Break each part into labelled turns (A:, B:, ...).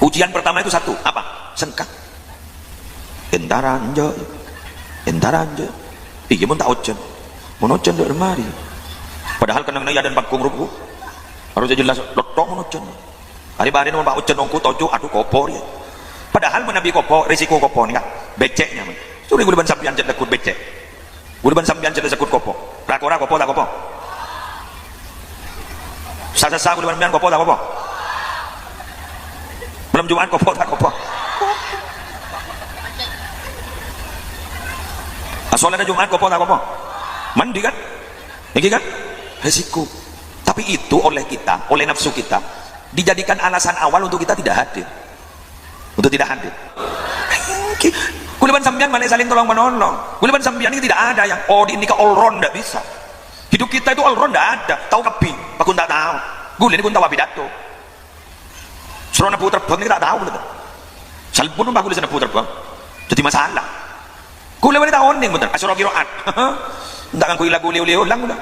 A: Ujian pertama itu satu, apa? Sengkak. Entaran je. Iya pun tak ojen. Mun ojen dak remari. Padahal kena ya dan bakung ruku. Harus jelas lotok mun ojen. Hari bare mun pak ojen ongku tojo aduh kopor ya. Padahal menabi kopor, risiko kopor ni kan beceknya. Suri guleban sampean cek lekut becek. Guleban sampean cek sekut kopor. Rakora kopor tak kopor. Sasa guleban sampean kopor tak kopor. Belum Jumat kopor tak kopor. Soalnya ada Jumat kopor tak kopor. Mandi kan? Ini kan? Resiko. Tapi itu oleh kita, oleh nafsu kita dijadikan alasan awal untuk kita tidak hadir. Untuk tidak hadir. Kuliban sambian mana saling tolong menolong. Kuliban sambian ini tidak ada yang ini ke all round, tidak bisa. Hidup kita itu all round tidak ada. Tahu kapi, aku tak tahu. Gulin aku tahu pidato. Suruh nabu terbang ini tak tahu. Salpun pun bagus nabu terbang. Jadi masalah. Kuliban ini tak oning betul. Asyura kiroat. Tak akan kuilah gulio lang udah.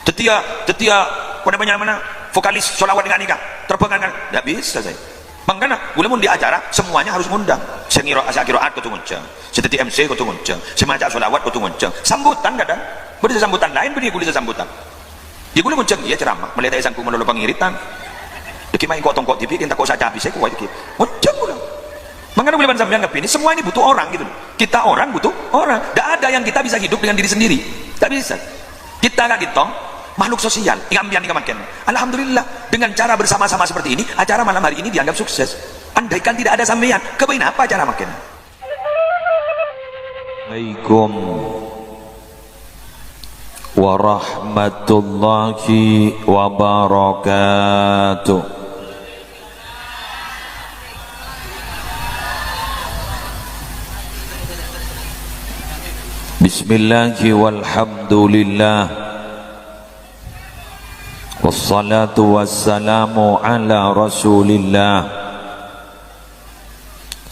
A: Tetia pada banyak mana vokalis solawat dengan nikah terbang kan? Tidak bisa saya. Makanya boleh mun di acara semuanya harus ngundang. Sengiro asa kiroat kudu ngundang. Seteti MC kudu ngundang. Semacam solawat kudu ngundang. Sambutan kadang. Beri sambutan lain beri kulit sambutan. Dia boleh ngundang dia ceramah melihat esanku menolong pengiritan. Deki main kok tongkok TV kita kok saja habis saya kuat deki. Ngundang ulang. Makanya boleh sampean ngepini semua ini butuh orang gitu. Kita orang butuh orang. Tidak ada yang kita bisa hidup dengan diri sendiri. Tak bisa. Kita enggak gitu. Makhluk sosial, ingambian makin. Alhamdulillah dengan cara bersama-sama seperti ini, acara malam hari ini dianggap sukses. Andaikan tidak ada sampean, kebain apa acara makin?
B: Assalamualaikum warahmatullahi wabarakatuh. Bismillahi walhamdulillah. Wassalatu wassalamu ala rasulillah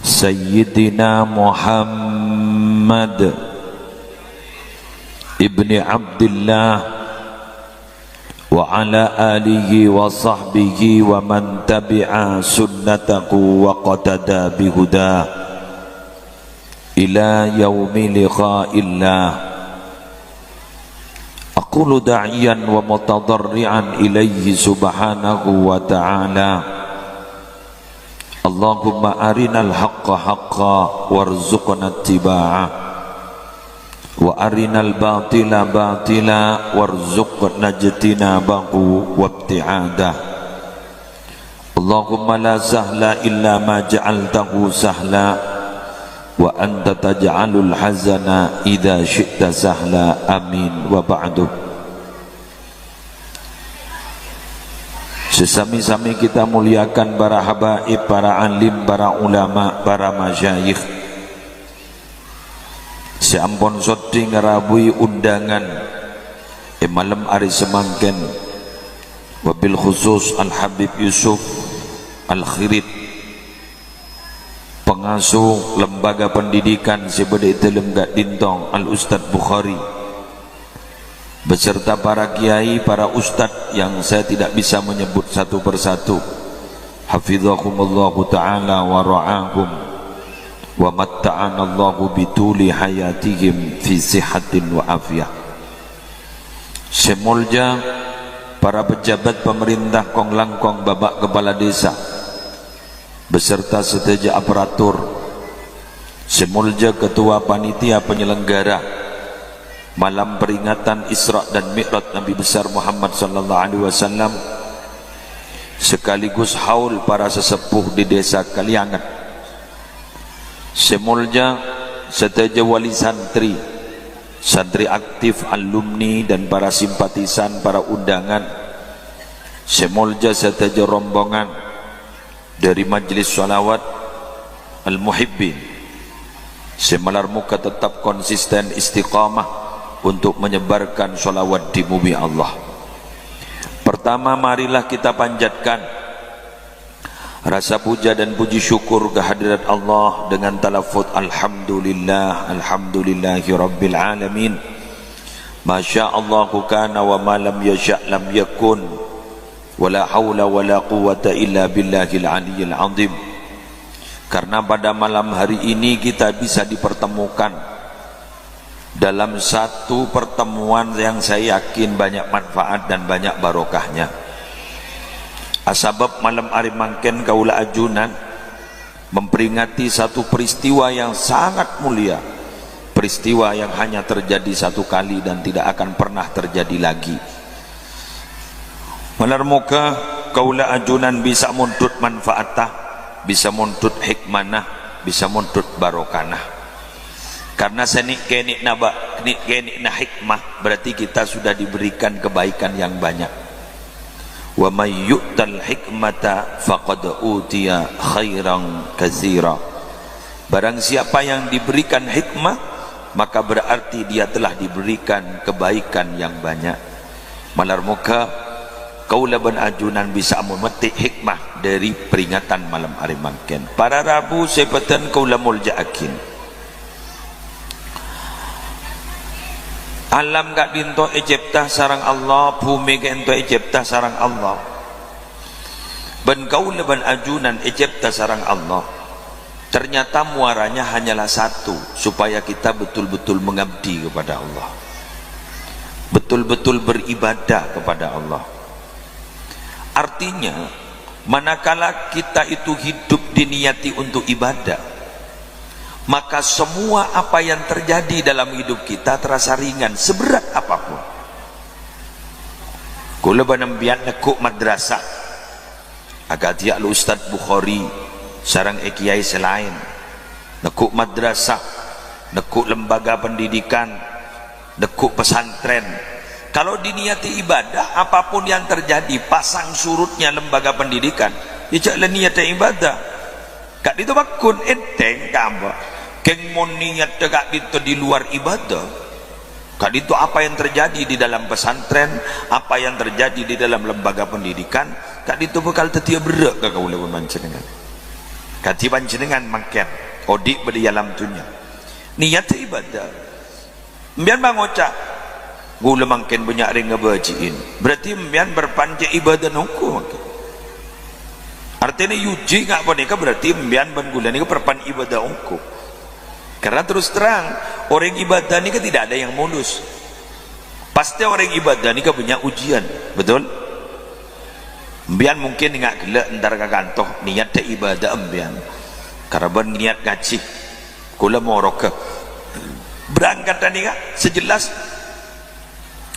B: Sayyidina Muhammad ibni Abdillah wa ala alihi wa sahbihi wa man tabi'a sunnatahu wa qatada bihuda ila yaumi liqa'illah. Aqulu da'iyan wa mutadarri'an ilaihi subhanahu wa ta'ala. Allahumma arinal haqqa haqqa warzuqna ittiba'ah wa arinal batila batila warzuqna ijtinabahu wabti'adah. Allahumma la sahla illa ma ja'altahu sahla wa anta taj'alul hazana idza syi'ta sahla. Amin wa ba'du. Sesami-sami kita muliakan para habaib, para alim, para ulama, para masyayikh. Seampun sodi ngerabui undangan malam hari semangken, wabil khusus Al-Habib Yusuf Al-Khirit, pengasuh lembaga pendidikan Sibede Telem Gak Dintong Al-Ustadz Bukhari, beserta para kiai, para ustadz yang saya tidak bisa menyebut satu persatu. Hafizahumullahu ta'ala wa ra'ahum wa matta'anallahu bituli hayatihim fi sihatin wa afiyah. Semulja para pejabat pemerintah Kong Langkong, Bapak Kepala Desa beserta seteja aparatur, semulja ketua panitia penyelenggara malam peringatan Isra dan Mi'raj Nabi besar Muhammad sallallahu alaihi wasallam, sekaligus haul para sesepuh di desa Kaliangat, semulja seteja wali santri, santri aktif, alumni dan para simpatisan, para undangan, semulja seteja rombongan dari Majlis Sholawat Al-Muhibbin, semalar muka tetap konsisten istiqamah untuk menyebarkan sholawat di bumi Allah. Pertama, marilah kita panjatkan rasa puja dan puji syukur kehadirat Allah dengan talafut alhamdulillah, alhamdulillahi rabbil alamin. Masya Allahu kana wa ma lam yasha' lam yakun, wala hawla wala quwwata illa billahil aliyyil azim. karena pada malam hari ini kita bisa dipertemukan dalam satu pertemuan yang saya yakin banyak manfaat dan banyak barokahnya. Asbab malam hari mangken kaula ajunan memperingati satu peristiwa yang sangat mulia, peristiwa yang hanya terjadi satu kali dan tidak akan pernah terjadi lagi. Muka kaula ajunan bisa muntut manfaatah, bisa muntut hikmanah, bisa muntut barokana. Karena senik kenik naba kenik na hikmah, berarti kita sudah diberikan kebaikan yang banyak. Wa may yu'tal hikmata faqad utiya khairan katsira. Barang siapa yang diberikan hikmah, maka berarti dia telah diberikan kebaikan yang banyak. Malar muka kaula ban ajunan bisa memetik hikmah dari peringatan malam hari mangken. Para Rabu sepeten kaula muljaakin. Alam gak dinto ejeptah sarang Allah, bumi gak dinto ejeptah sarang Allah. Ben kaula ban ajunan ejeptah sarang Allah. Ternyata muaranya hanyalah satu, supaya kita betul-betul mengabdi kepada Allah, betul-betul beribadah kepada Allah. Artinya, manakala kita itu hidup diniati untuk ibadah, maka semua apa yang terjadi dalam hidup kita terasa ringan, seberat apapun. Kula banambian nekuk madrasah, agak tiak lu Ustaz Bukhari, sarang kiai selain, nekuk madrasah, nekuk lembaga pendidikan, nekuk pesantren. Kalau diniati ibadah, apapun yang terjadi, pasang surutnya lembaga pendidikan, ya caklah niat ibadah. Kak itu bakun enteng kamba. Keng mon niat kak itu di luar ibadah. Kak itu apa yang terjadi di dalam pesantren, apa yang terjadi di dalam lembaga pendidikan, kak itu bakal tetia berak kak kau lawan panjenengan. Kati panjenengan makan, odik beri alam dunia. Niat ibadah. Biar bangocak. Gula mangken banyak ring ngebajiin, berarti mbian berpanja ibadah nungku. Artinya yuji ngak boneka berarti mbian ban gula ni perpan ibadah nungku. Karena terus terang orang ibadah ni tidak ada yang mulus. Pasti orang ibadah ni punya ujian, betul? Mbian mungkin ngak gila entar kagantoh niat te ibadah mbian. Karena ban niat ngaji, gula mau rokeh. Berangkat tadi kak sejelas.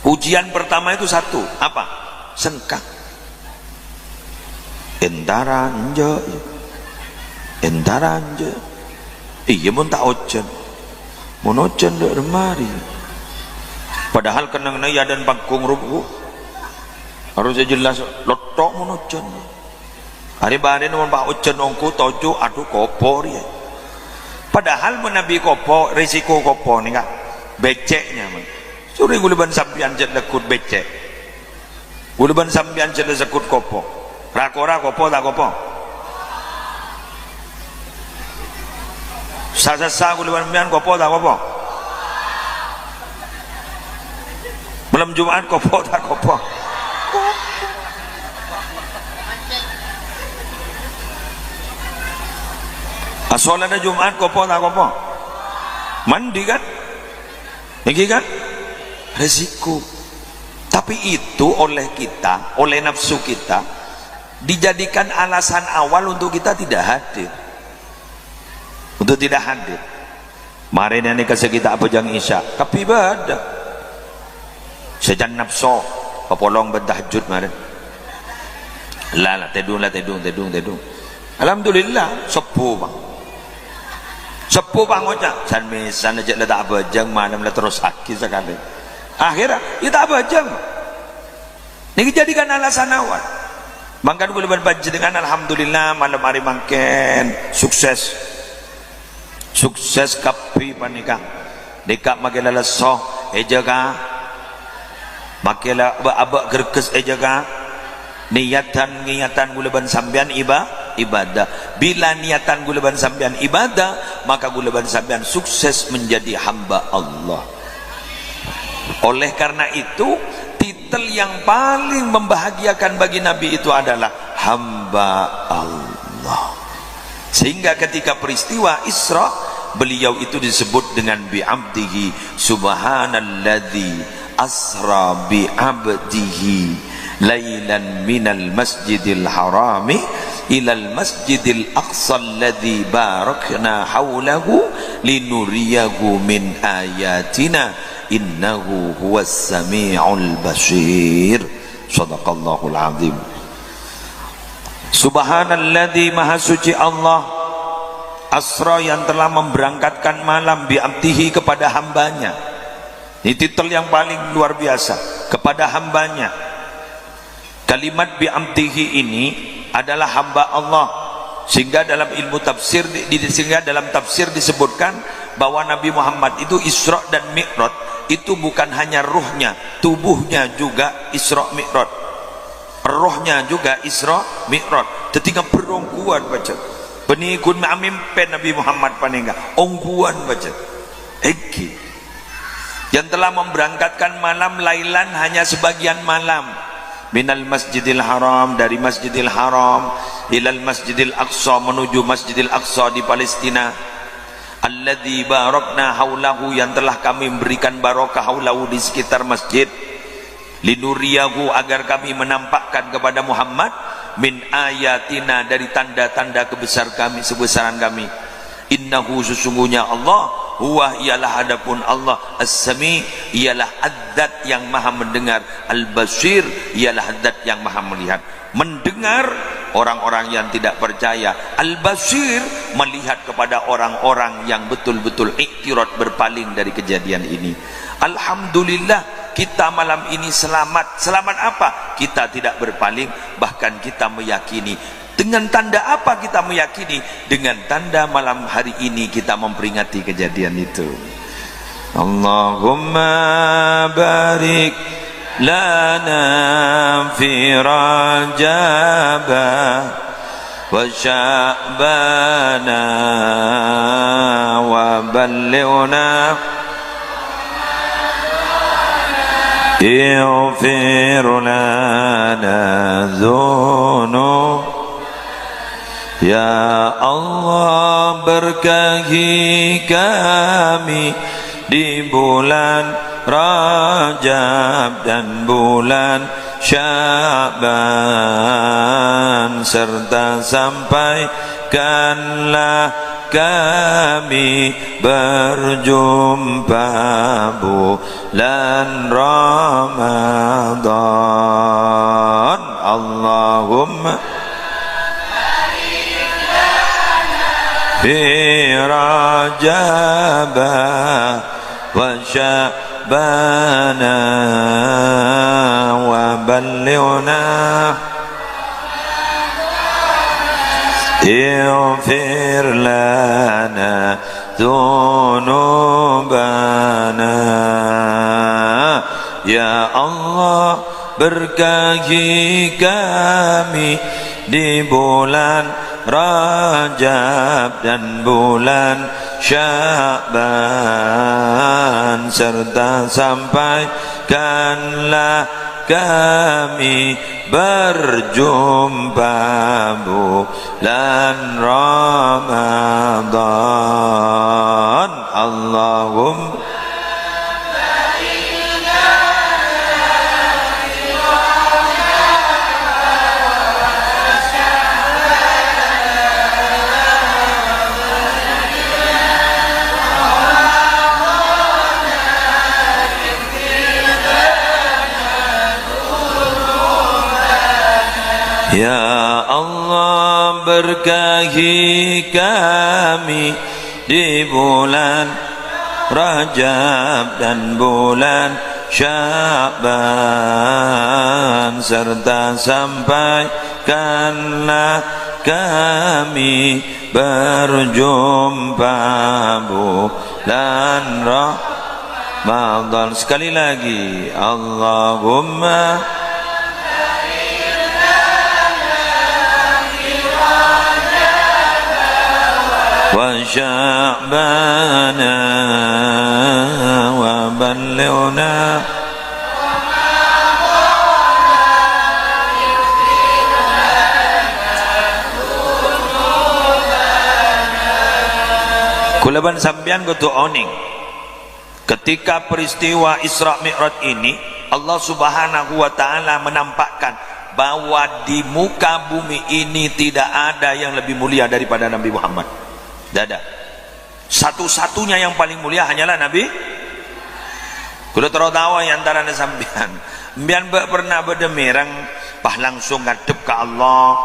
B: Ujian pertama itu satu, apa? Sengkak. Entaranja. Iya mun tak ojen. Mun ojen dek remari. Padahal kenang ya dan pangkung rubuh. Harusnya jelas lotok mun ojen. Hari bahan mun pak ojen ongku tojo aduh kopor ya. Padahal menabi kopo, risiko kopo ni kak beceknya man. Suri guluban sampian jet lekut becek, guluban sampian jet lekut kopo, rakora kopo tak kopo, sasa guluban sampian kopo tak kopo, malam Jumat kopo tak kopo, asolana Jumat kopo tak kopo, mandi kan, ini kan? Resiko. Tapi itu oleh kita, oleh nafsu kita dijadikan alasan awal untuk kita tidak hadir, untuk tidak hadir. Kemarin ini kasih kita apa jang isya tapi ibadah sejan nafsu kepolong bertahajud kemarin lah tedung alhamdulillah sepuh bang ngocak san mesan aja lah tak apa jang malam lah terus sakit sekali. Akhirnya kita apa aja ini dijadikan alasan awal. Mangkan boleh berbagi dengan alhamdulillah malam hari mangken sukses kapi panika dekak magela lesoh ejaga makela abak gerkes ejaga niatan guleban sambian ibadah. Bila niatan guleban sambian ibadah, maka guleban sambian sukses menjadi hamba Allah. Oleh karena itu titel yang paling membahagiakan bagi Nabi itu adalah hamba Allah. Sehingga ketika peristiwa Isra, beliau itu disebut dengan bi'abdihi, subhanalladzi asra bi'abdihi lailan minal masjidil harami ilal masjidil aqsa alladzi barakna haulahu linuriyahu min ayatina innahu huwas sami'ul basir. Shadaqallahul azim. Subhanalladzi, maha suci Allah, asra, yang telah memberangkatkan malam, bi'abdihi, kepada hambanya. Ini titel yang paling luar biasa, kepada hambanya. Kalimat bi'abdihi ini adalah hamba Allah, sehingga dalam ilmu tafsir, sehingga dalam tafsir disebutkan bahwa Nabi Muhammad itu Isra dan Mi'raj itu bukan hanya ruhnya, tubuhnya juga Isra Mi'raj, rohnya juga Isra Mi'raj. Ketika perongguan baca penikun ma'amimpen Nabi Muhammad panengga ongguan baca Eki yang telah memberangkatkan malam lailan, hanya sebagian malam, minal masjidil haram, dari masjidil haram, ilal masjidil aqsa, menuju masjidil aqsa di Palestina, alladzi barakna haulahu, yang telah kami memberikan barokah haulahu, di sekitar masjid, linuriyahu, agar kami menampakkan kepada Muhammad, min ayatina, dari tanda-tanda kebesaran kami, innahu, sesungguhnya Allah, huwa, ialah adapun Allah, as-sami, ialah adzat yang maha mendengar, al-basir, ialah adzat yang maha melihat. Mendengar orang-orang yang tidak percaya, al-basir, melihat kepada orang-orang yang betul-betul iktirad, berpaling dari kejadian ini. Alhamdulillah, kita malam ini selamat. Selamat apa? Kita tidak berpaling, bahkan kita meyakini. Dengan tanda apa kita meyakini? Dengan tanda malam hari ini kita memperingati kejadian itu. Allahumma barik lana fi rajaba wa sya'bana wa ballighna ighfir lana dhunub. Ya Allah, berkahi kami di bulan Rajab dan bulan Sya'ban, serta sampaikanlah kami berjumpa bulan Ramadan. Allahumma fi Rajab wa Sya'bana wa ballighna ighfir lana dhunubana. Ya Allah, berkahi kami di bulan Rajab dan bulan Sya'ban, serta sampaikanlah kami berjumpa bulan Ramadan. Allahumma Ya Allah, berkahi kami di bulan Rajab dan bulan Sya'ban, serta sampaikanlah kami berjumpa bulan Ramadan. Sekali lagi, Allahumma wa sya'bana wa ballighna Kulaban sambian kudu oning. Ketika peristiwa Isra Mi'raj ini, Allah Subhanahu wa taala menampakkan bahwa di muka bumi ini tidak ada yang lebih mulia daripada Nabi Muhammad. Tidak ada. Satu-satunya yang paling mulia hanyalah Nabi. Kudu tahu yang antara sambian. Mbian pernah berdemirang pah langsung ngadep ke Allah,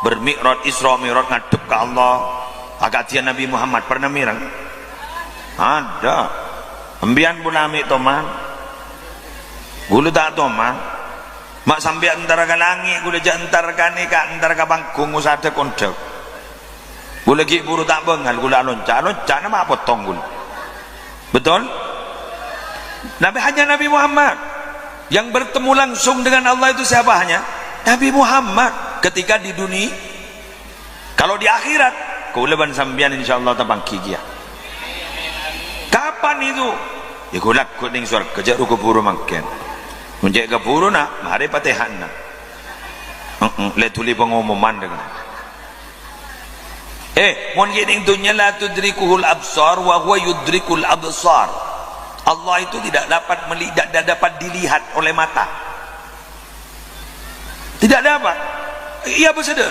B: bermi'raj Isra Mi'raj ngadep ke Allah. Agak Nabi Muhammad pernah mirang? Ada. Mbian pun amik toman. Gulu tak toman. Mak sampai antara ke langit, gula je antar ke ni ka antar ke bangkung usada kondok. Gula lagi buru tak bengal, gula loncat nama potong gula. Betul? Hanya Nabi Muhammad yang bertemu langsung dengan Allah itu siapa hanya? Nabi Muhammad ketika di dunia. Kalau di akhirat, gula ban sambian insyaallah tabang kikia. Kapan itu? Ya gula kuning surga kerja ruku buru makan. Menjek gapuro na, mari patihan na. Letuli pengumuman dengan. Mon gining dunya la tudrikuhul absar wa huwa yudrikul absar. Allah itu tidak dapat dilihat oleh mata. Tidak dapat. Iya bersedar.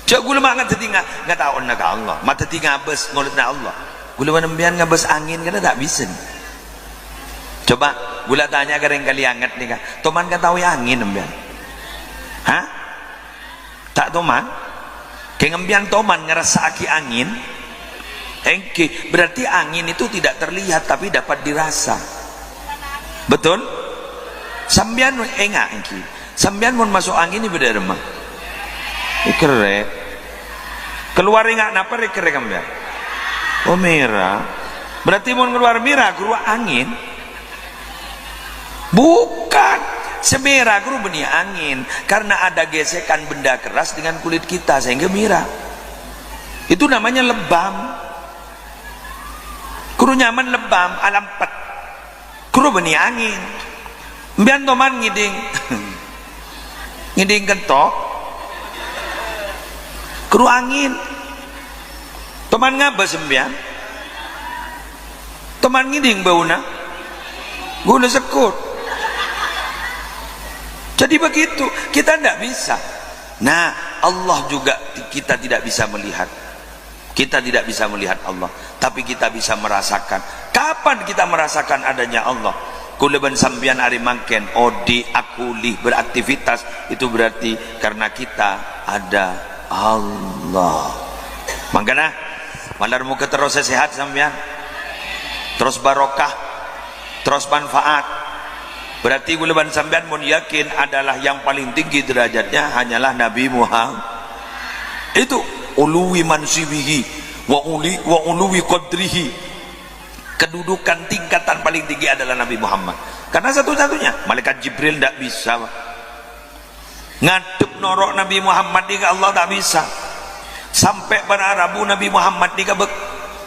B: Cak gula mak ngat tinga, ngat taon na ka Allah. Mata tinga bes ngulit na Allah. Gula manambian ngabes angin kana tak bisa. Coba gula tanya gareng kali anget nih kak, toman kan tahu ya angin embian, hah? Tak toman? Kengembian toman ngerasa aki angin, berarti angin itu tidak terlihat tapi dapat dirasa, betul? Sambian enggak engki, sambian mau masuk angin ini beda remah, ikrek, keluar enggak napa ikrek ambian, oh merah, berarti mau keluar merah keluar angin. Bukan semerah guru benih angin karena ada gesekan benda keras dengan kulit kita sehingga merah. Itu namanya lebam. Guru nyaman lebam alam pet. Guru benih angin. Mbian toman ngiding. Ngiding kentok. Guru angin. Toman ngabas mbian. Toman ngiding bauna. Guna sekut. Jadi begitu, kita tidak bisa. Nah, Allah juga kita tidak bisa melihat. Kita tidak bisa melihat Allah, tapi kita bisa merasakan. Kapan kita merasakan adanya Allah? Kuleban sambian ari mangken odi akulih beraktivitas itu berarti karena kita ada Allah. Makanya malar muka terus sehat sambian. Terus barokah, terus manfaat. Berarti kuleban sampean mun yakin adalah yang paling tinggi derajatnya hanyalah Nabi Muhammad. Itu uluwi mansibihi wa uluwi qadrihi. Kedudukan tingkatan paling tinggi adalah Nabi Muhammad. Karena satu-satunya malaikat Jibril tidak bisa ngadep norok Nabi Muhammad ni Allah tak bisa. Sampai berarabu Nabi Muhammad ni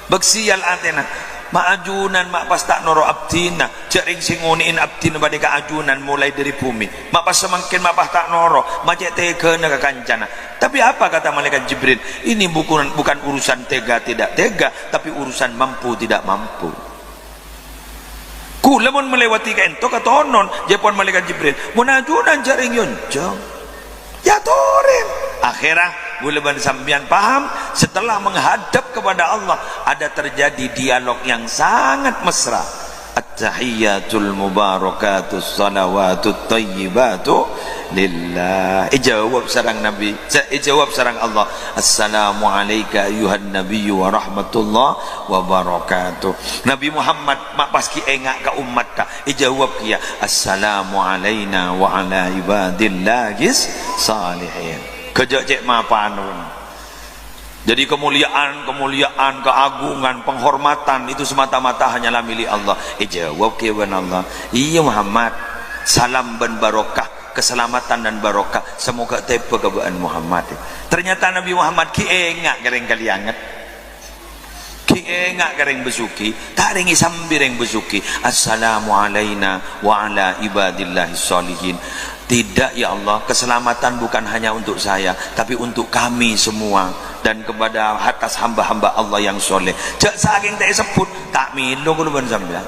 B: beksial antena. Ma'ajunan mak pas tak noro abdina jaring singuniin abdina pada keajunan mulai dari bumi mak pas semakin mak pas tak noro macet tega naga kancana. Tapi apa kata malaikat Jibril, ini bukan urusan tega tidak tega tapi urusan mampu tidak mampu. Kula mun melewati ento katonon japon malaikat Jibril munajunan jaring yonjong ya torim akhirah buleban sambian paham setelah menghadap kepada Allah ada terjadi dialog yang sangat mesra. At-tahiyyatul mubarakatus salawatut tayyibatu lillah. Jawab sarang Nabi, jawab sarang Allah, assalamu alayka ayuhan nabiyyu wa rahmatullah wa barakatuh. Nabi Muhammad mak paski engak ka umat ka jawab kia assalamu alayna wa ala ibadillahis salihin. Kejak cek mapanun. Jadi kemuliaan, keagungan, penghormatan itu semata-mata hanyalah milik Allah. Jawab kewan Allah, iya Muhammad, salam dan barokah, keselamatan dan barokah semoga tepe kebaan Muhammad. Ternyata Nabi Muhammad kiengak gereng kali anget, kiengak gereng besuki, tak rengi sambireng besuki. Assalamu alayna wa ala ibadillahis salihin. Tidak ya Allah, keselamatan bukan hanya untuk saya tapi untuk kami semua. dan kepada atas hamba-hamba Allah yang soleh. Jak saking tak sebut tak milo kulo ban sampean.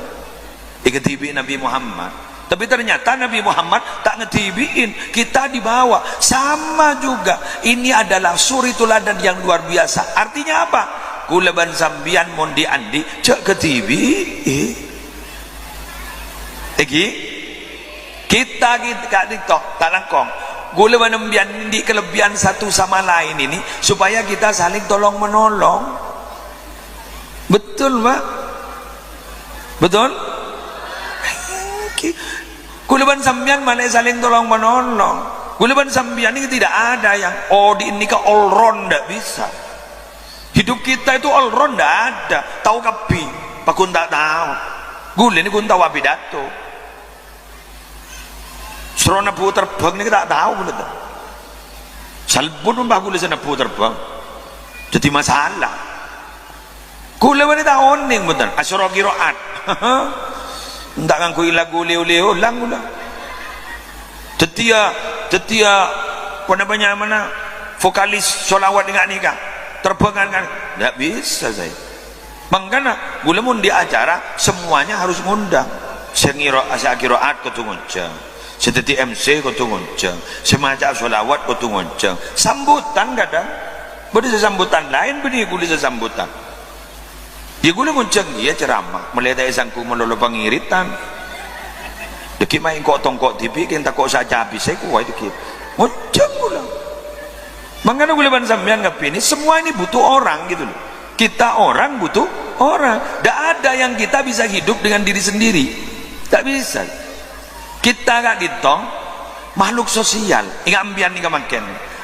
B: Iketibi Nabi Muhammad. Tapi ternyata Nabi Muhammad tak ngetibiin, kita dibawa sama juga. Ini adalah suri teladan yang luar biasa. Artinya apa? Kula ban sambian mondi andi cek ketibi. Iki kita kak TikTok tak langkong. Gula menembian di kelebihan satu sama lain ini supaya kita saling tolong menolong. Betul Pak? Betul? Kulaban sambian malah saling tolong menolong. Kulaban sambian ini tidak ada yang di ini ke all round, tidak bisa. Hidup kita itu all round tidak ada. Tahu kapi, pakun tak tahu. Gula ini kun tahu pidato. Serona pu terbang ini tak tahu betul. Salbun mbah gula sana pu terbang. Jadi masalah. Gula ini tak oning betul. Asyara qiraat. Ndak nganggo lagu leo-leo lang gula. Tetia mana vokalis solawat dengan nikah terbangan kan ndak bisa saya. Makanya gula mun di acara semuanya harus ngundang. Sengiro asakiraat ketungunjang. Seteti MC ketungunjang. Semacam solawat ketungunjang. Sambutan kadang. Beri sesambutan lain beri gula sesambutan. Dia gula muncang dia ceramah melihat sangku melolo pangiritan deki main kok tongkok TV kita kok saja habis saya kuat deki muncang gula. Makanya gula ban sampean ngapini semua ini butuh orang gitu loh. Kita orang butuh orang. Tidak ada yang kita bisa hidup dengan diri sendiri. Tak bisa. Kita gak ditong makhluk sosial. Ingat ambian nih makan.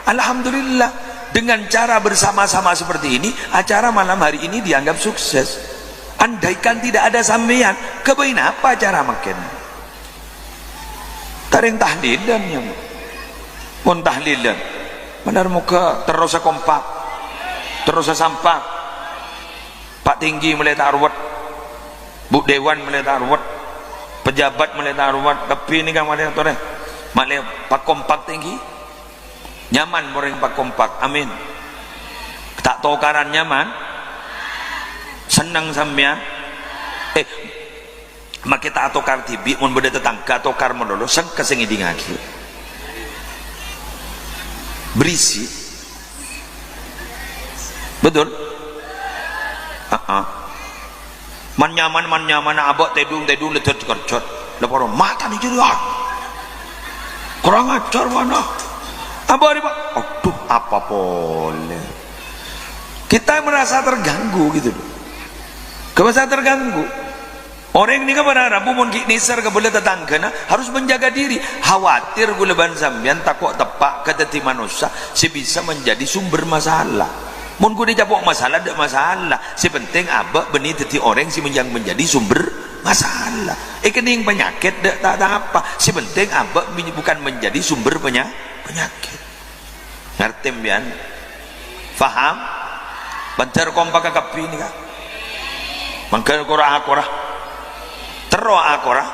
B: Alhamdulillah. Dengan cara bersama-sama seperti ini, acara malam hari ini dianggap sukses. Andaikan tidak ada sampean, kebain apa acara makan? Taring tahlilan ya, pun tahlilan. Benar muka terus kompak, terus sampah. Pak tinggi melihat arwat, Bu Dewan melihat arwat, pejabat melihat arwat. Tapi ini kan melihat orang, melihat Pak kompak tinggi. Nyaman orang pak kompak, amin. Tak tokaran nyaman, senang sampean. Mak kita tokar tibi, mun beda tetangga tokar modolo, sang kesengi dingaki. Berisi, betul? Man nyaman abok tedung letet kerjot, leporo mata nih jadi kurang ajar mana? Apa ini Pak? Aduh, apa boleh? Kita merasa terganggu gitu loh. Merasa terganggu. Orang ini kan berharap mun nisar ke boleh tetangga harus menjaga diri. Khawatir gula ban sambian takut tepak ke teti manusia si bisa menjadi sumber masalah. Mun ku dicapok masalah tidak masalah. Si penting abak benih teti orang si menjadi sumber masalah. Kening penyakit tak apa. Si penting abak bukan menjadi sumber penyakit. Ngerti mbian? Faham? Bancar kompak kapi ni kah? Mangkal korah tero akorah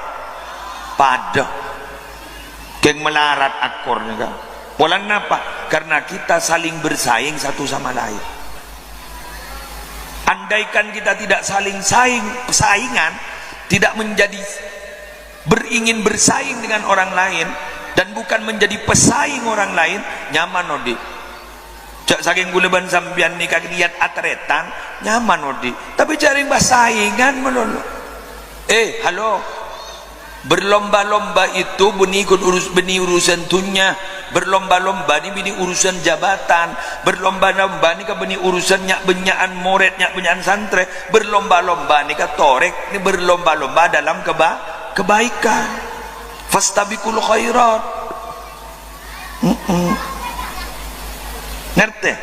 B: pada geng melarat akornya kah? Polan apa? Karena kita saling bersaing satu sama lain. Andaikan kita tidak saling saingan, tidak menjadi beringin bersaing dengan orang lain dan bukan menjadi pesaing orang lain, nyaman odi. Cak saking guleban sambian nikah niat atretan nyaman odi. Tapi cari saingan melulu. Halo. Berlomba-lomba itu benih urusan dunia. Berlomba-lomba ini benih urusan jabatan. Berlomba-lomba ini benih urusan benyakan moret, benyakan santre. Berlomba-lomba ini torek, ini berlomba-lomba dalam kebaikan. Fastabiqul khairat. Ngerti?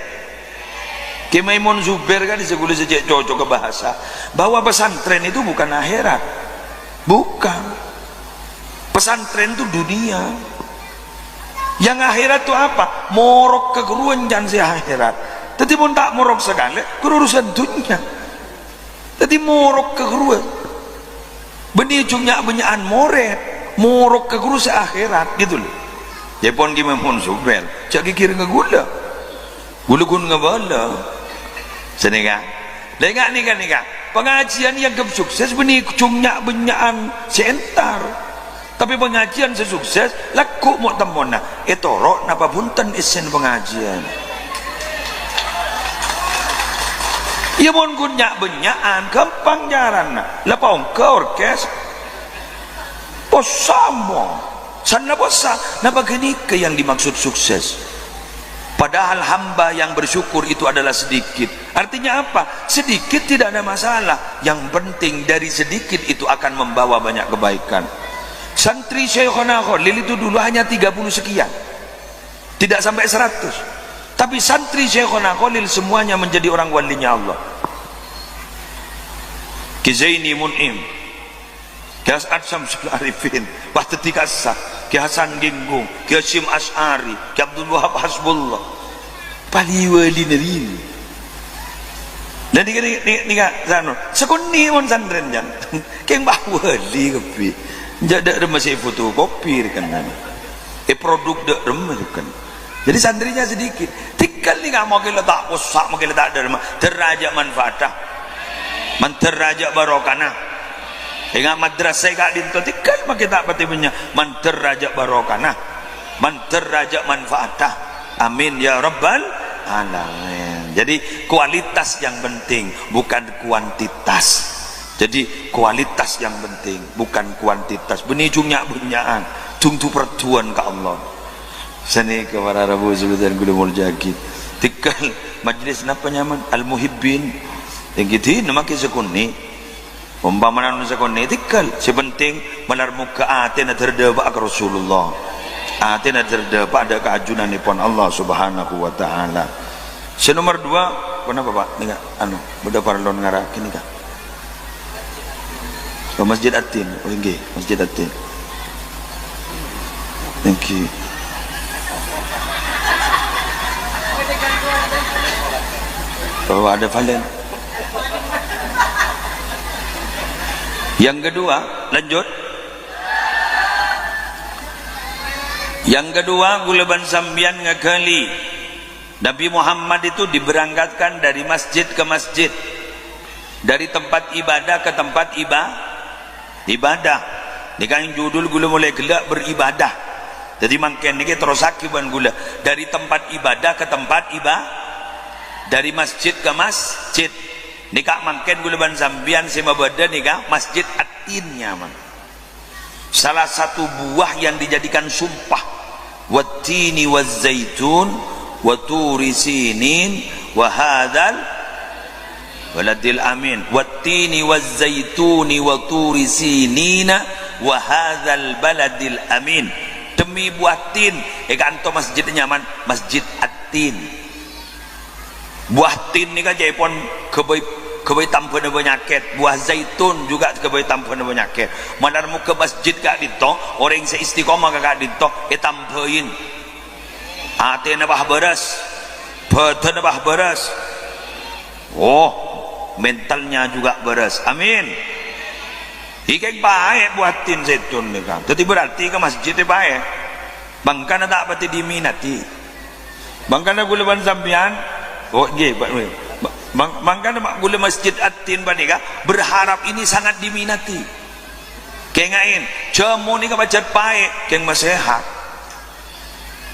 B: Kimaimun Zubair kan disebut sejak cocok ke bahasa bahwa pesantren itu bukan akhirat. Bukan. Pesantren itu dunia. Yang akhirat itu apa? Morok keguruan jangan si akhirat. Tapi pun tak morok sekali, urusan dunia. Tapi morok keguruan. Benih jungnya benyakan moret. Morok ke guru seakhirat gitu loh. Jepon gimana pun subel cak kikir ke gula
A: Gulukun ngabala. Senega. Lengak ni kan pengajian yang sukses benih cungnya benyaan sentar. Tapi pengajian sesukses laku mau temona. Etorok napa punten isen pengajian. Ia mon gunyak benyaan gampang jaran. Lapang ke orkes. Posamo. Sana posa napa geni ke yang dimaksud sukses. Padahal hamba yang bersyukur itu adalah sedikit. Artinya apa? Sedikit tidak ada masalah. Yang penting dari sedikit itu akan membawa banyak kebaikan. Santri Syekhona Khalil itu dulu hanya 30 sekian. Tidak sampai 100. Tapi santri Syekhona Khalil semuanya menjadi orang walinya Allah. Ki Zaini Mun'im, Ki As'ad Syamsul Arifin, Wahtati Kasa, Ki Hasan Ginggung, Ki Hashim Ash'ari, Ki Abdul Wahab Hasbullah. Pali wali nari. Dan ni sano. Sekuni mon santren jan. Keng bah wali kopi. Jada ada masih fotokopi kan nani. Produk dak remah kan. Jadi santrinya sedikit. Tikal ni mau kita tak usah, mau kita tak derma. Teraja manfaatah. Manteraja barokana. Ingat madrasah kak dinto tikal mau kita pati punya. Manteraja barokana. Manteraja manfaatah. Amin ya rabbal alamin. Jadi kualitas yang penting, bukan kuantitas. Jadi kualitas yang penting, bukan kuantitas. Benih cungnya bunyaan, tungtu pertuan ke Allah. Sini ke para rabu sebutan gula muljaki. Tikal majlis napa nyaman al-muhibbin. Yang gitu nama kisah kuni. Umpamanan sekuni tikal. Sepenting malar muka aten terdapat ke Rasulullah. Aten terdapat ada keajunan nipon Allah Subhanahu wa taala. Senomor 2, kenapa Pak? Nih anu, budak parlon ngara kini kah? Oh, Masjid Atin, oh nggih, Masjid Atin. Thank you. Oh, ada Valen. Yang kedua, lanjut. Yang kedua, gulaban sambian ngakali. Nabi Muhammad itu diberangkatkan dari masjid ke masjid, dari tempat ibadah ke tempat ibadah. Ini kan judul gula mulai gelak beribadah. Jadi makin ini terus akiban gula dari tempat ibadah ke tempat ibadah, dari masjid ke masjid. Ini kak makin gula ban sambian sema badan nih kak Masjid Atinnya man. Salah satu buah yang dijadikan sumpah, wattini wazzaitun wa turi sinin wa hadzal waladil amin, wattini wazzaituni wa turi sinina wa hadzal baladil amin. Demi buah tin kanto masjidnya nyaman Masjid Atin. Buah tin ni kan jaipon kebai tanpa penyakit. Buah zaitun juga kebai tanpa penyakit. Manar muka masjid kak dito orang seistiqomah kak dito tampain ate na bah beras, badan bah beras. Oh, mentalnya juga beras. Amin. Ikan baik buat tin zaitun ni kan. Jadi berarti ke masjid ni baik. Bangkana tak pati diminati. Bangkana gula ban sambian. Oh, nggih, Pak. Bangkana mak gula Masjid Atin banika berharap ini sangat diminati. Kengain, jamu ni ka bacet pae keng masehat.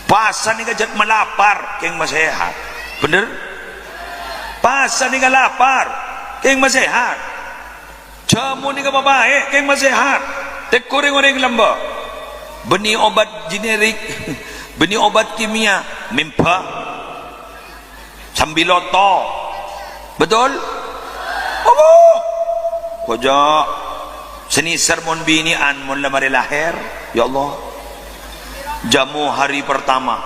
A: Pasan ni ka jat melapar keng masehat. Bener? Pasan ni ka lapar keng masehat. Jamu ni ka babae keng masehat. Tek goreng-goreng lamba. Benih obat generik, benih obat kimia, mimpa, sambiloto, betul? Oh, kojak, seni sermon binian, mon lamari lahir, ya Allah. Jamu hari pertama,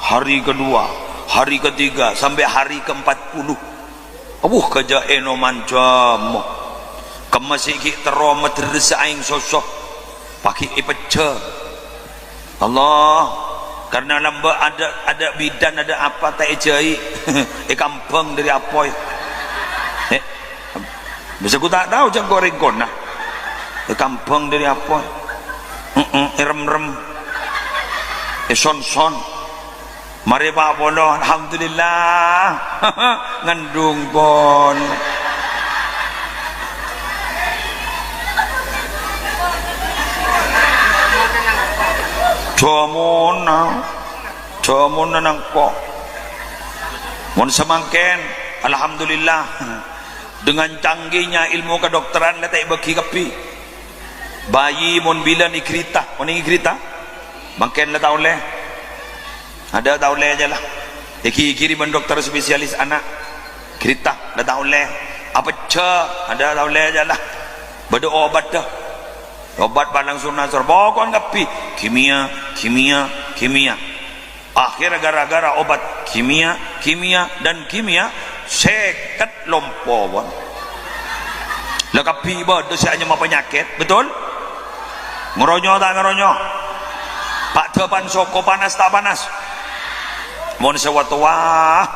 A: hari kedua, hari ketiga, sampai hari ke-40. Kejak eno mancam, kemasih teromet resaing sosok, pakai ipece. Allah, karena lamba ada bidan, ada apa tak ejai kampung dari apa bisa ku tak tahu jangan goreng kona kampung dari apa rem-rem son-son Mari Pak Bono, alhamdulillah. Ngandung pon. Jamun nang kok. Mun semangken, alhamdulillah. Dengan canggihnya ilmu kedokteran letak bagi kepi. Bayi mun bila ni kerita, mun ni kerita. Mangken letak oleh. Ada tahu le aja lah. Kiriman dokter spesialis anak. Kerita letak oleh. Apa ada tahu le aja lah. Bada obat dah. Obat palang sunasur. Pokoknya kepi. Kimia. Akhirnya gara-gara obat kimia dan kimia seket lompowan. Lekapi bada hanya mau penyakit, betul? Ngeronyo tak ngeronyo? Pak depan soko panas tak panas? Mohon sewatu wah.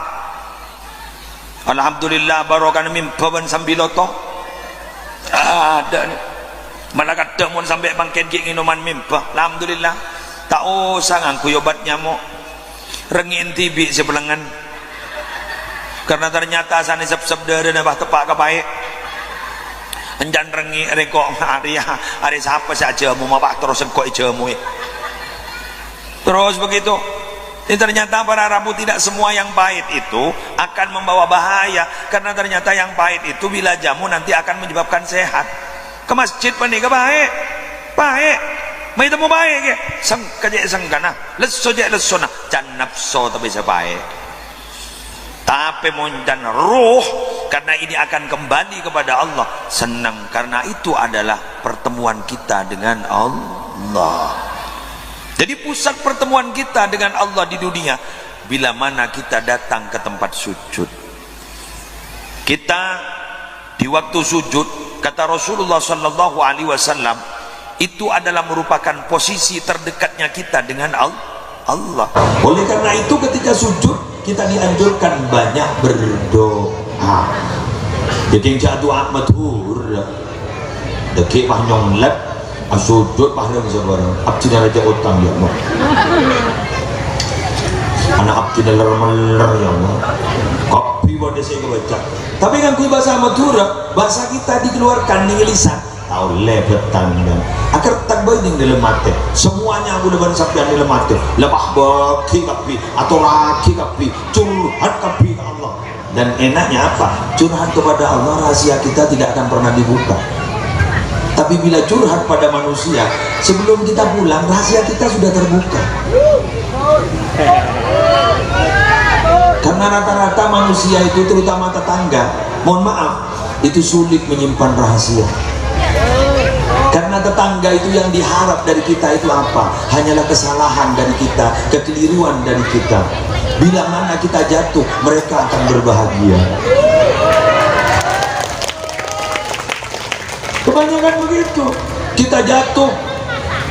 A: Alhamdulillah barokah mimpan sambiloto. Ada nih. Malah kadang mun sampai bangkit minuman mimpa. Alhamdulillah. Tak usah ngangku obat nyamuk. Rengin TB sebelengan. Karena ternyata sana sep-sep dari nabah tepak ke baik. Enjan rengi rekok hari siapa saja mau mapak terus engkau jamu. Terus begitu. Ini ternyata para Rabu tidak semua yang pahit itu akan membawa bahaya. Karena ternyata yang pahit itu bila jamu nanti akan menyebabkan sehat. Ke masjid panik ke baik. Mai temu baik ke? Kerja sengkana. Leso je leso na. Jangan nafsu tapi sebaik. Tapi muncan ruh, karena ini akan kembali kepada Allah. Senang karena itu adalah pertemuan kita dengan Allah. Jadi pusat pertemuan kita dengan Allah di dunia bila mana kita datang ke tempat sujud. Kita di waktu sujud, kata Rasulullah sallallahu alaihi wasallam, itu adalah merupakan posisi terdekatnya kita dengan Allah. Oleh karena itu ketika sujud kita dianjurkan banyak berdoa. Jadi yang jatuh Ahmad Hur dekik pah nyonglet sujud pah lagi sebarang abdi raja utang ya Allah. Anak abdi meler ya Allah. Kopi wadah saya kebaca. Tapi kan kui bahasa Ahmad Hur, bahasa kita dikeluarkan di lisan. Tahu lebetan dan akar takbai ding dalam mati. Semuanya aku depan sampean dalam mati. Lebah baki kapi atau laki kapi, curhat kapi ke Allah. Dan enaknya apa? Curhat kepada Allah rahasia kita tidak akan pernah dibuka. Tapi bila curhat pada manusia, sebelum kita pulang rahasia kita sudah terbuka. Karena rata-rata manusia itu terutama tetangga, mohon maaf, itu sulit menyimpan rahasia. Karena tetangga itu yang diharap dari kita itu apa? Hanyalah kesalahan dari kita, kekeliruan dari kita. Bila mana kita jatuh, mereka akan berbahagia. Kebanyakan begitu. Kita jatuh,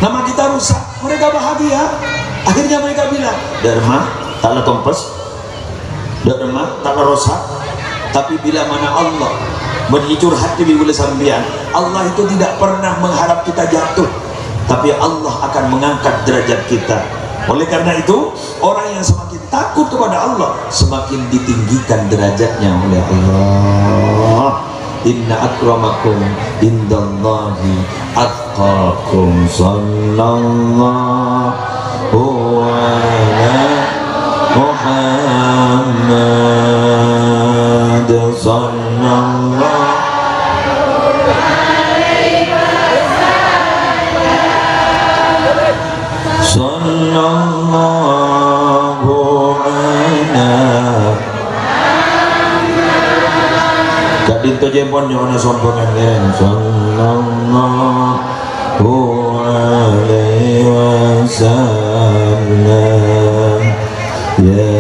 A: nama kita rusak, mereka bahagia. Akhirnya mereka bilang, Dharma, taklah kompes, Dharma, taklah rosak. Tapi bila mana Allah mencur hati bila sambian, Allah itu tidak pernah mengharap kita jatuh, tapi Allah akan mengangkat derajat kita. Oleh karena itu, orang yang semakin takut kepada Allah semakin ditinggikan derajatnya oleh Allah. Inna akramakum indallahi atqakum. Sallallahu ala Muhammad sallallahu Kadinto jempon nyona sombongan keren sallallahu alaihi wasallam ya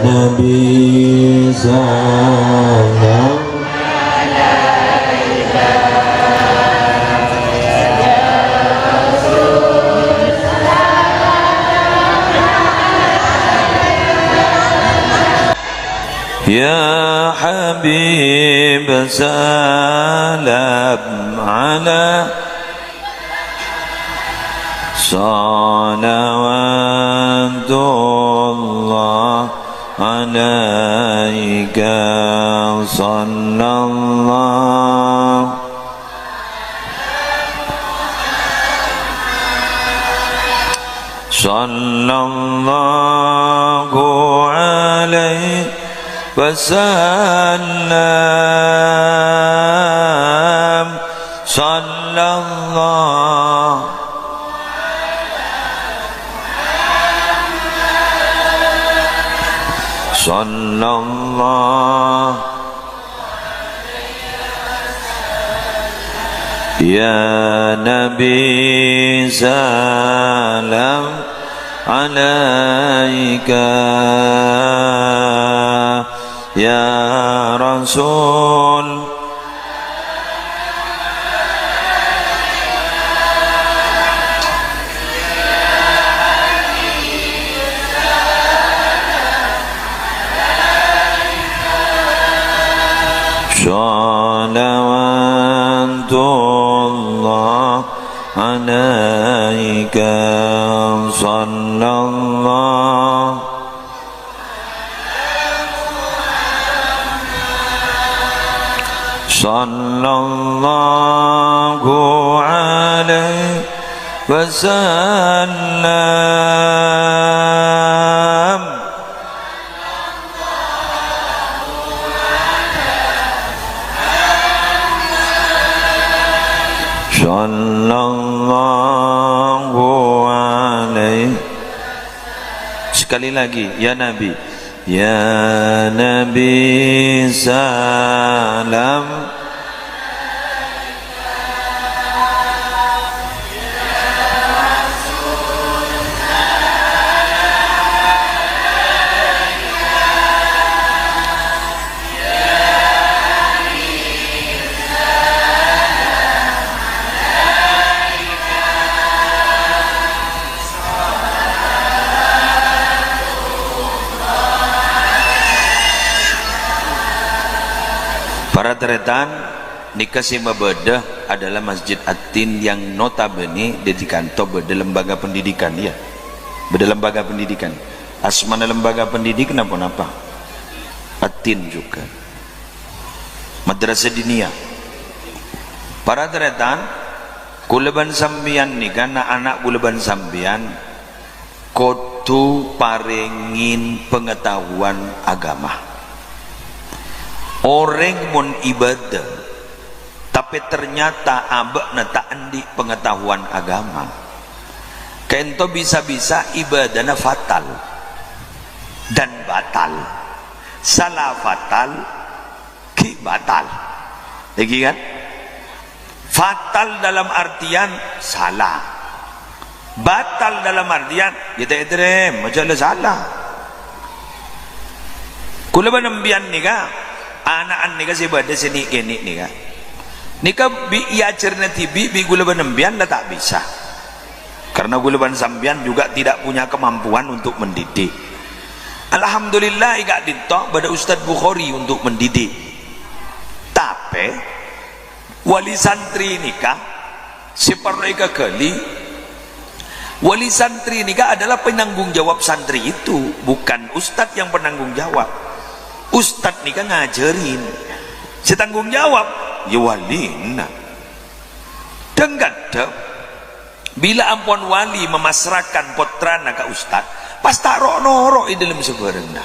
A: Nabi salam Ya Habib salam ala salawat
B: الله عليك صلى الله عليه وسلم صلى الله يا نبي سلام عليك يا رسول صلوات الله عليك صلى الله عليه وسلم sallallahu alaihi. Sekali lagi, ya Nabi salam para teretan. Dikasih Bedah adalah Masjid Atin yang notabene dedikanto beda lembaga pendidikan ya. Beda lembaga pendidikan. Asmana lembaga pendidikan apa-apa. Atin juga. Madrasah Diniyah. Para teretan, kuleban sambian nih karena anak kuleban sambian kudu parengin pengetahuan agama. Orang mun ibadah tapi ternyata abak tak andi pengetahuan agama, kento bisa-bisa ibadahnya fatal dan batal, salah fatal ki batal lagi kan. Fatal dalam artian salah, batal dalam artian kita idrem macam salah. Kula nambian ni ka anak nika si bada sini ini nika nika bi iajar nanti bi gulaban nambian dah tak bisa, karena gulaban sambian juga tidak punya kemampuan untuk mendidik. Alhamdulillah igak ditok pada Ustadz Bukhari untuk mendidik, tapi wali santri nikah seperti kali wali santri nikah adalah penanggung jawab santri itu, bukan Ustadz yang penanggung jawab. Ustadz nih kan ngajarin, setanggung jawab ya wali. Nah, dan kadang bila ampun wali memasrahkan putrana ke Ustadz, pas tak rok-norok di dalam sebenarnya.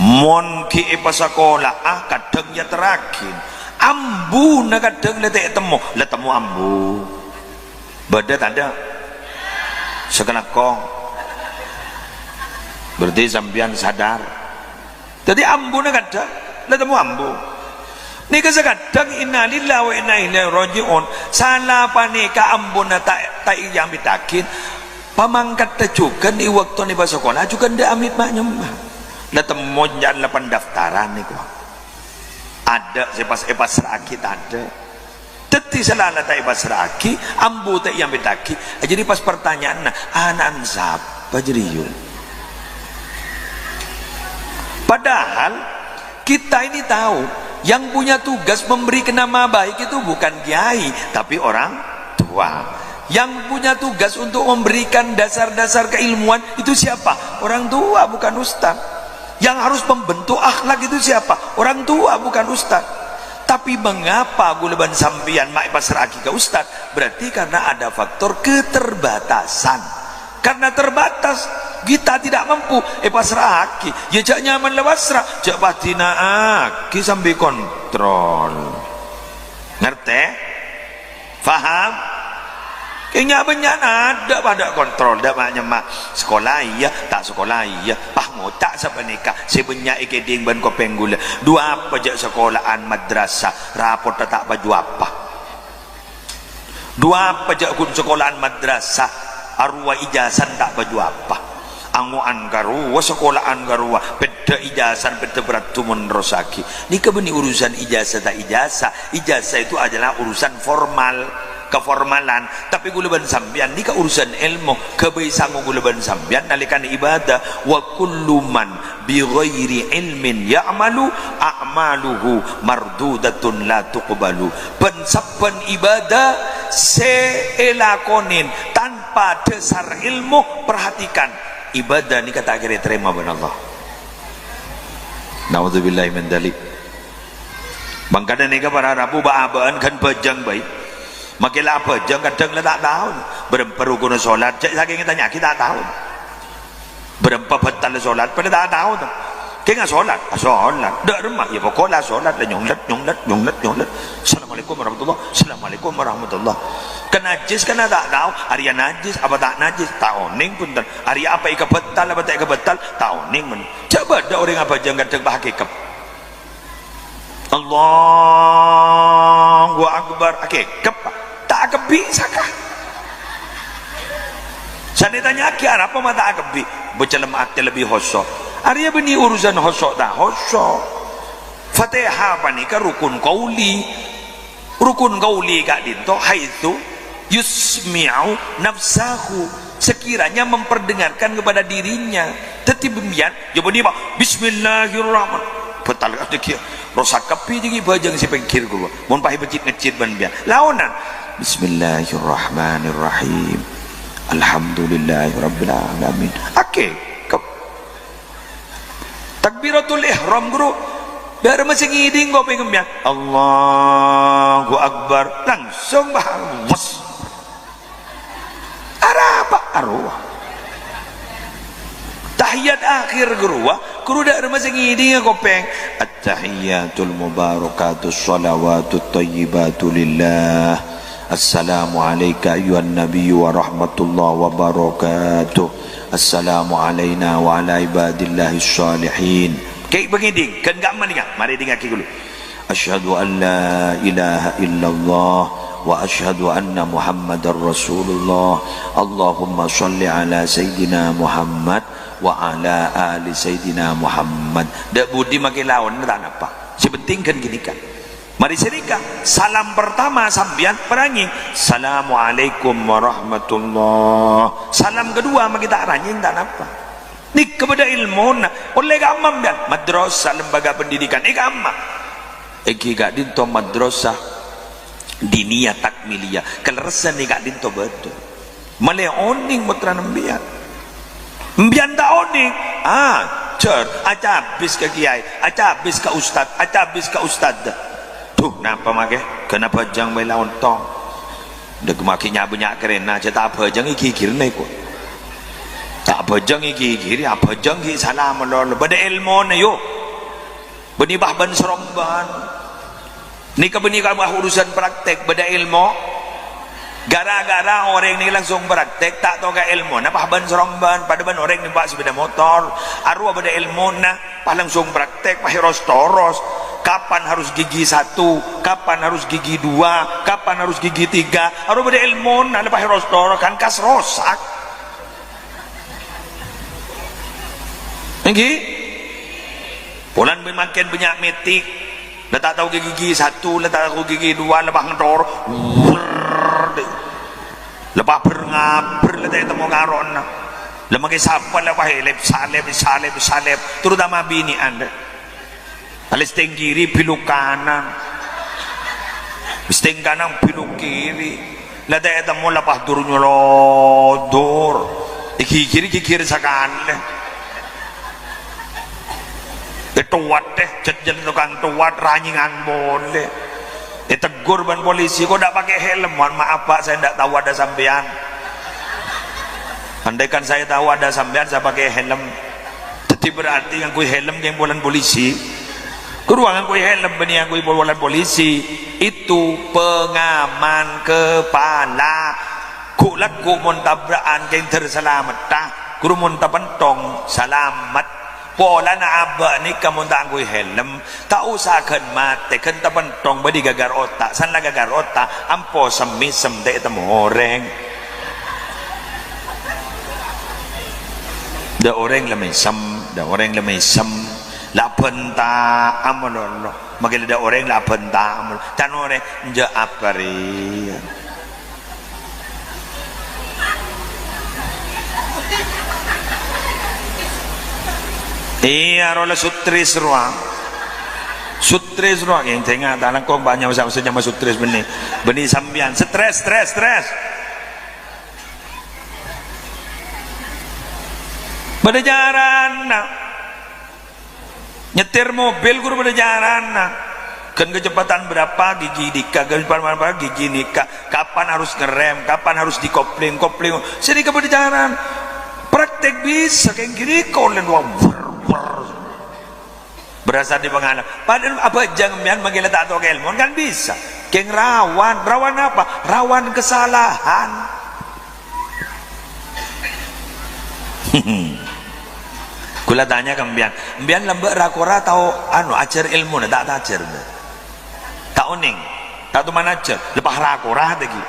B: Mon ki pasakola kadang ya terakin, ambu na kadang letek temu ambu. Badat ada, sekenak kong. Berarti sambian sadar. Jadi ambu na kadang letemu ambu. Nika sekadang innalillahi wa inna ilaihi rajiun. Salah panika ambu na tak yang bitakin. Pamangkat tajukan di waktu ni sekolah juga ndak amit mak nyembah. Letemu jangan pendaftaran niku. Ada sepas seraki ada. Teti selala tak ipas seraki, ambu tak yang bitaki. Jadi pas pertanyaan anak siapa jadi yun. Padahal kita ini tahu yang punya tugas memberi nama baik itu bukan kiai tapi orang tua.
A: Yang punya tugas untuk memberikan dasar-dasar keilmuan itu siapa? Orang tua, bukan ustaz. Yang harus membentuk akhlak itu siapa? Orang tua, bukan ustaz. Tapi mengapa guleban sampian mak pasrah ke ustaz? Berarti karena ada faktor keterbatasan. Karena terbatas, kita tidak mampu. Pasrah aki, ya jak nyaman lewasrah, jak batina aki sambil kontrol. Ngerti? Faham? Kayaknya banyak ada pada kontrol dah banyak mak sekolah iya tak sekolah iya ngotak siapa nikah sebanyak ikeding ban kopeng gula dua apa je sekolahan madrasah raport tak baju apa dua apa je kun sekolahan madrasah arwah ijazah tak baju apa anguan garua sekolahan garua beda ijazah beda berat tumun rosaki ni kebeni urusan ijazah tak ijazah itu adalah urusan formal keformalan, tapi guleban sambian ni ka urusan ilmu kebiasaan guleban sambian nalikan ibadah wa kullu man bi ghairi ilmin ya'malu a'maluhu mardudatun la tuqbalu. Pensapan ibadah seelakonin tanpa dasar ilmu, perhatikan ibadah ni kata kira terima ben Allah. Naudzubillahi min dzalik. Bangkada ni ka para rabu baabaan kan bajang baik. Makilah apa jangan kadang lah tak tahu beremperu guna solat cak saking tanya kita tak tahu berempa betal solat pada tak tahu tu kena solat dak remah ya pokoklah solat dan nyonglat assalamualaikum warahmatullah kena najis kena tak tahu hari najis apa tak najis tak oning pun hari apa ika betal apa tak ika betal tak oning pun coba dak orang apa jangan kadang bahakikab Allahu Akbar hakikab tak kebisakah saya tanya apa mata kebi bercelam akte lebih hosok Arya beni urusan hosok tak hosok Fatihah apa ni kan rukun qauli kak dinto haitsu yusmi'u nafsahu sekiranya memperdengarkan kepada dirinya tetap bembian ya beni bismillahirrahmanirrahim betal ada kia rosak kepi jadi bajang si pengkir gua mun pahi becit ngecit ban bian laonan bismillahirrahmanirrahim alhamdulillahirabbil alamin takbiratul ihram guru biar masih ngiding gua pengen bian Allahu Akbar langsung bahas apa arwah tahiyat akhir guru dak masih ngiding gua peng at-tahiyatul mubarakatus salawatut thayyibatu lillah assalamu alayka ayyuhan nabiyyu wa rahmatullahi wa barakatuh assalamu alayna wa ala ibadillahi shalihin kayak begini kan gak mana mari dengar dulu asyhadu an la ilaha illallah wa asyhadu anna muhammadar rasulullah allahumma shalli ala sayyidina muhammad wa ala ali sayyidina muhammad dak budi makin lawan tak apa sepenting kan gini kan mari serika salam pertama sambian perangi assalamualaikum warahmatullah salam kedua maka kita ranjing tak apa ni kepada ilmu oleh gamam dan madrasah lembaga pendidikan gamam iki gak dinto madrasah diniyah takmiliyah keleresan ni gak dinto betul male oning mutran mbian tak oning cer aca habis ke kiai aca habis ke ustaz aca habis ke ustaz tuh kenapa make kenapa jang melawan tong dek makinya banyak kerena je tak apa jang iki kirne ko tak apa jang iki kiri apa jang ki salam lo pada ilmu ne yo beni bah ban seromban ni ka beni ka urusan praktek pada ilmu gara-gara orang ni langsung praktek tak tahu ke ilmu na bah ban seromban pada ban orang ni bawa sepeda motor arwah pada ilmu na pas langsung praktek pah toros kapan harus gigi 1, kapan harus gigi 2, kapan harus gigi 3 harus pada ilmu na lepas toros kan kas rosak ini bulan makin banyak metik letak tahu gigi 1 letak tahu gigi 2 lepas ngedor lepas berngabur letak temu karon lepas ke siapa lepas salep terutama bini anda alis teng kiri piluk kanan steng kanan piluk kiri la ta temu lapah dur nyolodor ikikir sakale tuat deh jajan tukang tuat ranyingan boleh ditegur ban polisi kok tidak pakai helm. Mohon maaf Pak, saya tidak tahu ada sampean. Andaikan saya tahu ada sampean saya pakai helm, jadi berarti yang kui helm yang bolan polisi keruangan kui helm beni yang kui bolan polisi itu pengaman kepala kulat ku montabraan yang terselamat tah guru montapentong selamat pola na aba ni kamu tak angkui helm tak usah kan mate kan tapentong badi gagar otak san la gagar otak ampo semi semde temu orang da orang lemai sem la penta amololo magila da orang la penta amol tan orang nja apari iya rola sutris ruang yang tengah dalam kau banyak maksudnya mas sutris benih sambian stres pada jalan nyetir mobil guru pada jalan kan kecepatan berapa gigi dika kecepatan berapa gigi nika kapan harus ngerem kapan harus dikopling sedikit pada jalan praktek bisa kayak gini kolen berasa di pengalaman padahal apa jangan manggil tak tahu ilmu kan bisa keng rawan apa rawan kesalahan kula tanya ke mbian lembek rakora tahu ajar ilmu tak ajar tak oning tak tu mana ajar lepas rakora lagi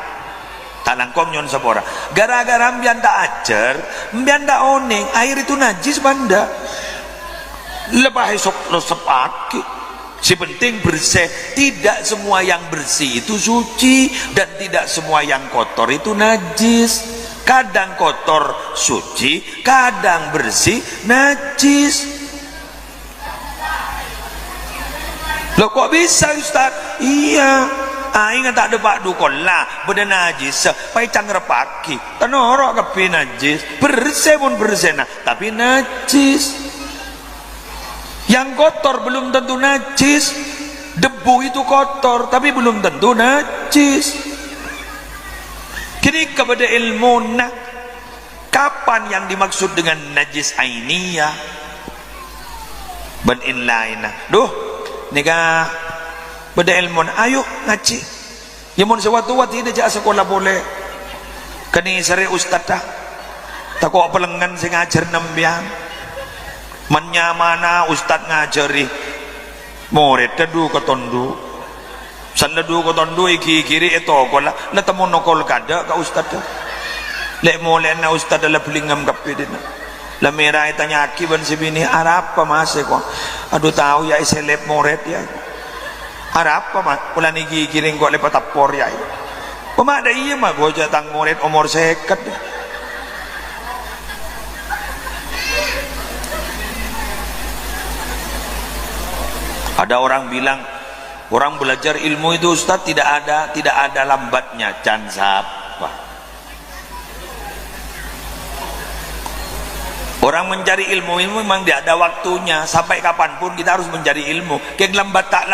A: tak langkong nyon sepora gara-gara mbian tak ajar mbian tak oning air itu najis banda lepas esok lo sepaki si penting bersih tidak semua yang bersih itu suci dan tidak semua yang kotor itu najis kadang kotor suci kadang bersih najis loh kok bisa Ustaz iya ingat tak ada pak dukon lah benda najis pai cangger paki tenorok kepi najis bersih pun bersih nah tapi najis yang kotor belum tentu najis debu itu kotor tapi belum tentu najis. Jadi kepada ilmu kapan yang dimaksud dengan najis ainiyah ban in lainah duh nika pada ilmu ayo ngaji ya mun sewatu wati dia sekolah boleh kani sare ustaz tak kok pelengan sing ngajar nembiang menyamana ustaz ngajari murid tedu ketondu sanledu ketondu iki kiri itu kola la temu nokol kada ka ustaz lek mole na ustaz la pelingam kape dina la merah tanya aki ban sibini arapa mas ko aduh tahu ya seleb murid ya arapa mas ulan iki kiring kok lepat tapor ya pemada iya mah goja tang murid umur seket ada orang bilang orang belajar ilmu itu Ustaz tidak ada lambatnya can siapa orang mencari ilmu memang tidak ada waktunya sampai kapanpun kita harus mencari ilmu kayak lambat tak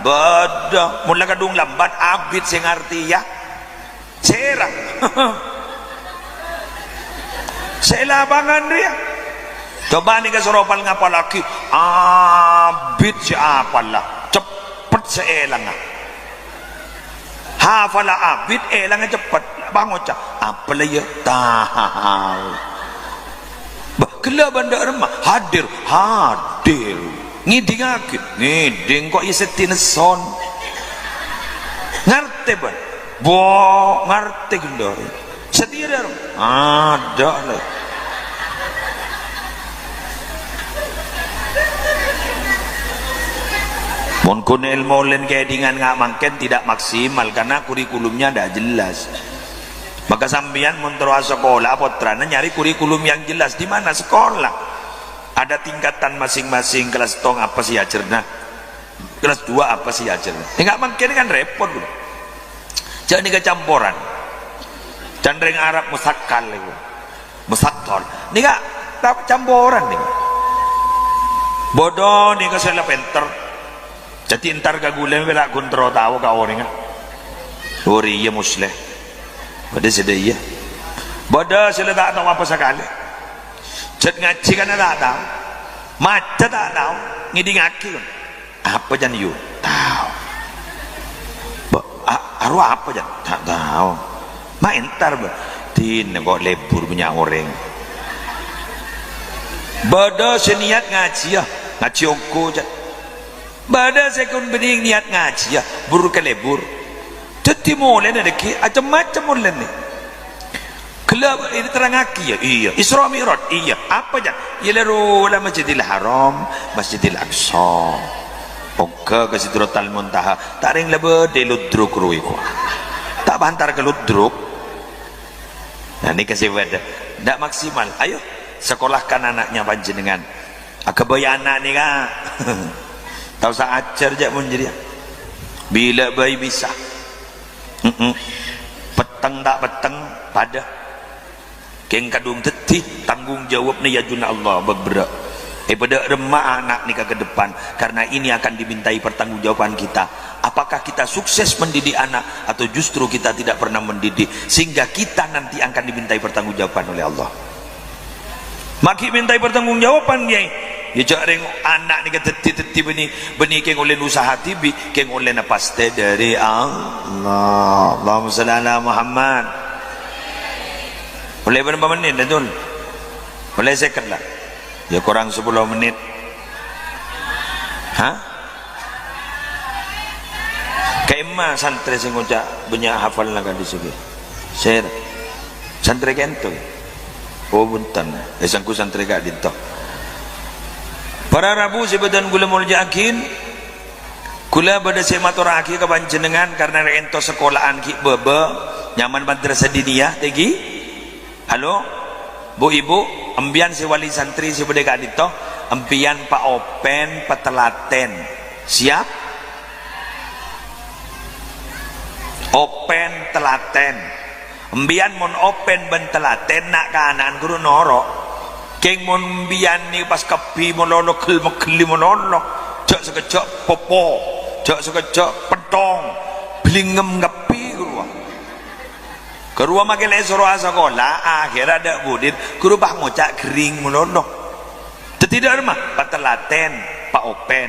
A: beda mula kadung lambat abid sing arti ya serang selabangan dia coba nih ke soropal ngapa lagi abid siapa lah cepet seelang hafala abid elangnya cepet bangun cak apa lah ya tahu kela banda remah hadir ngiding kok isetin son ngerti ban ngerti gendor setir ada lah Mungkin ilmu lain kayak dengan nggak makin tidak maksimal karena kurikulumnya tidak jelas. Maka sambian menterus sekolah putranya nyari kurikulum yang jelas di mana sekolah. Ada tingkatan masing-masing kelas tong apa sih ajarnya, kelas 2 apa sih ajarnya. Nggak makin kan repot. Jangan kecampuran. candring Arab musakkal itu musaktor ini gak campuran nih bodoh nih kesela penter jadi ntar kagulen bela kontrol tahu kau nih gak ori ya musleh pada sedaya bodoh sila tak tahu apa sekali chat ngaji kan tak tahu maca tak tahu ngidi ngaki kan apa jan you tahu arwah apa jan tak tahu main ntar tin kok lebur punya orang bodoh seniat ngaji ya ngaji ongko jan bodoh sekun bening niat ngaji ya buru ke lebur jadi mulai ada ki macam-macam mulai nih kelab ini terang aki ya iya Isra Mi'raj iya apa jan ya lalu lah Masjidil Haram Masjidil Aqsa oke ke Sidratul Muntaha tak ring lebe de ludruk ruwi ko tak bantar ke ludruk nah ini kasih wadah tidak maksimal ayo sekolahkan anaknya panjenengan akabaya anak nih kak tahu saya ajar aja menjadi bila bayi bisa peteng tak peteng pada keng kadung teti tanggung jawab nih ya juna Allah beberak pada remah anak nikah ke depan karena ini akan dimintai pertanggungjawaban kita apakah kita sukses mendidik anak atau justru kita tidak pernah mendidik sehingga kita nanti akan dimintai pertanggungjawaban oleh Allah maki mintai pertanggungjawaban ya jarang anak nikah teti benih keng oleh usaha tibi keng oleh napaste dari Allah Allahumma salli ala Muhammad boleh berapa menit betul boleh second lah ya kurang 10 menit hah kayak santri sing ngucap banyak hafal lah di sini share santri kento oh buntan esangku santri gak dinto para rabu sebedan gula mulja akin kula pada sematuraki ke panjenengan karena ento sekolahan ki bebe nyaman madrasah diniyah tegi halo bu ibu embian si wali santri si bedeka dito embian pak open petelaten siap open telaten embian mon open ben telaten nak kanan guru noro keng mon embian ni pas kepi monolok kel mekeli monolok jak sekejap popo jak sekejap pedong blingem ngepi kerua makin esoro sekolah akhir ada budit guru bah ngocak kering menolok tidak mah patelaten pak open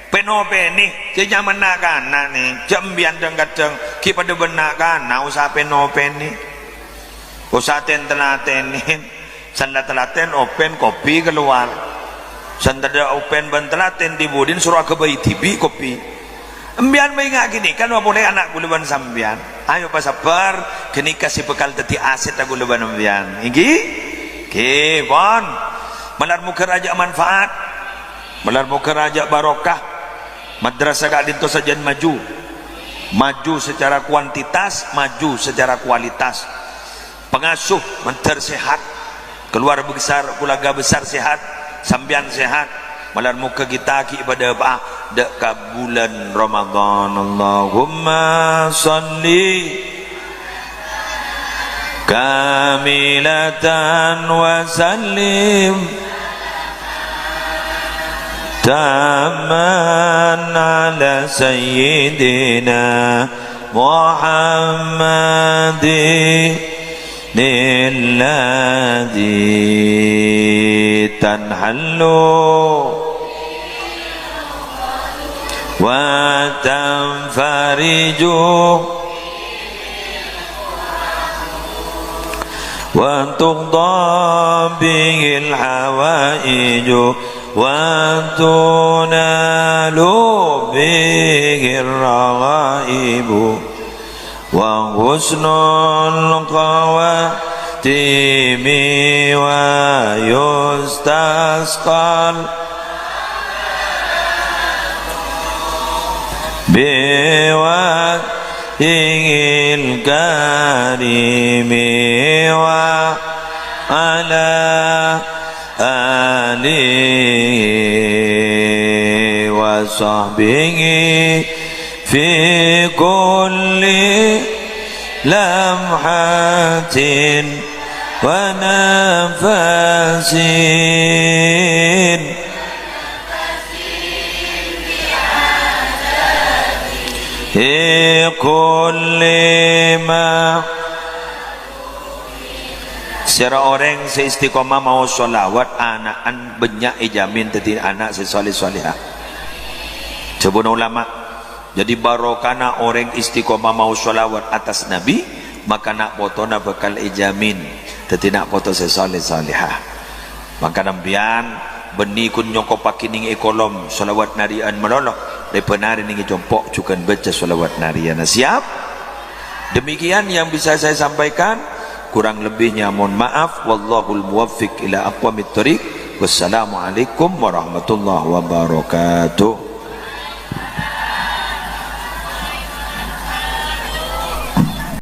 A: penopen nih jadi nyaman nak kana nih jambian kadang ki pada benak kana usah penopen nih usah telaten nih sanda telaten open kopi keluar sanda open ban telaten di budin suruh ke bayi tibi kopi embian mengingat gini kan boleh anak guluban sambian ayo pas sabar kini kasih bekal teti aset aku guluban embian iki kebon melar muka raja manfaat melar muka raja barokah madrasah gak dinto sajian maju secara kuantitas maju secara kualitas pengasuh mentar sehat keluarga besar keluarga besar sehat sambian sehat malar muka kita ki ibadah apa dek ka bulan Ramadan Allahumma salli kamilatan wa sallim taman ala sayyidina Muhammadin lilladhi tanhallu wa tanfariju wa tuqda bihil hawaiju wa tunalu bihir rawaibu wa husnul qawatimi wa yustasqal biwajhil karimi wa ala alihi wa sahbihi fi kulli
B: lamhatin wa nafasin fi kulli ma. Secara orang seistiqomah mau sholawat anakan banyak ijamin tadi anak sesoleh-solehah. Coba ulama. Jadi barokana orang istiqomah mau sholawat atas Nabi, maka nak potona bakal ijamin tadi nak foto sesoleh-solehah. Maka nampian beni kun nyoko pakining ekolom sholawat narian melolok repenari ningi jompok cukan baca sholawat narian. Siap? Demikian yang bisa saya sampaikan. Kurang lebihnya mohon maaf. Wallahul muwaffiq ila aqwamit thoriq. Wassalamualaikum warahmatullahi wabarakatuh.